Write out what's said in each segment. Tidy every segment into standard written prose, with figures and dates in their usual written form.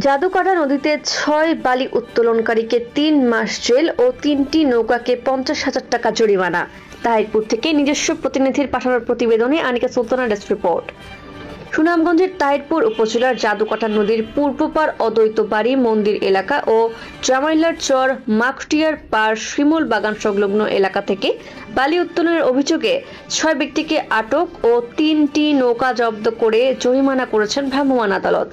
জাদুকাটা নদীতে ৬ বালি উত্তোলনকারীকে ৩ মাস জেল ও ৩টি নৌকাকে ৫০,০০০ টাকা জরিমানা। তাহিরপুর থেকে নিজস্ব প্রতিনিধির পাঠানোর প্রতিবেদনে আনিকা সুলতানা ডেস্ক রিপোর্ট। সুনামগঞ্জের তাহিরপুর উপজেলার জাদুকাটা নদীর পূর্বপার অদ্বৈত বাড়ি মন্দির এলাকা ও জামাইলার চর মাকটিয়ার পার শিমুল বাগান সংলগ্ন এলাকা থেকে বালি উত্তোলনের অভিযোগে ৬ ব্যক্তিকে আটক ও ৩টি নৌকা জব্দ করে জরিমানা করেছেন ভ্রাম্যমাণ আদালত।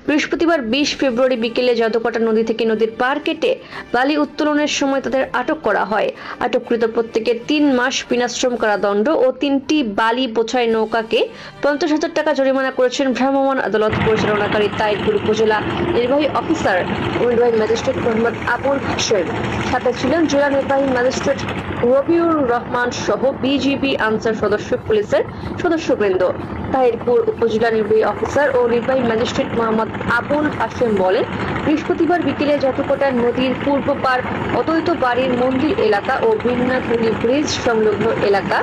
বৃহস্পতিবার ২০ ফেব্রুয়ারি বিকেলে জাদুকাটা নদী থেকে নদীর পার কেটে বালি উত্তোলনের সময় তাদের আটক করা হয়। আটককৃত প্রত্যেকে ৩ মাস বিনাশ্রম কারাদণ্ড ও ৩টি বালি বোঝাই নৌকাকে ৫০,০০০ টাকা জরিমানা করেছেন ভ্রাম্যমাণ আদালত পরিচালনাকারী তাহিরপুর উপজেলা নির্বাহী অফিসার ও নির্বাহী ম্যাজিস্ট্রেট মোহাম্মদ আবুল হাশেম। সাথে ছিলেন জেলা নির্বাহী ম্যাজিস্ট্রেট রবিউর রহমান সহ বিজিবি আনসার সদস্য পুলিশের সদস্যবৃন্দ। তাহিরপুর উপজেলা নির্বাহী অফিসার ও নির্বাহী ম্যাজিস্ট্রেট মোহাম্মদ আবুল হাশেম বলেন, বৃহস্পতিবার বিকেলে জাদুকাটা নদীর পূর্ব পার অদ্বৈত বাড়ির মন্দির এলাকা ও বিন্নাথুলি ব্রিজ সংলগ্ন এলাকা,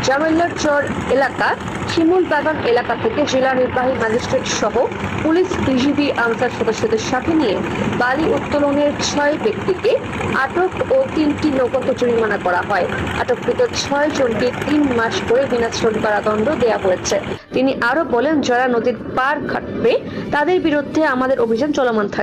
জামাইলার চর এলাকা, শিমুল বাগান এলাকা থেকে জেলা নির্বাহী ম্যাজিস্ট্রেট সহ পুলিশ বিজিবি আনসার সদস্যদের সাথে নিয়ে বালি উত্তোলনের ৬ ব্যক্তিকে আটক ও ৩টি নৌকাকে জরিমানা করা হয়। আটককৃত ৬ জনকে ৩ মাস করে বিনাশ্রম কারাদণ্ড দেওয়া হয়েছে। তিনি আরো বলেন, যারা নদীর পার কাটবে তাদের বিরুদ্ধে আমাদের অভিযান চলমান থাকবে।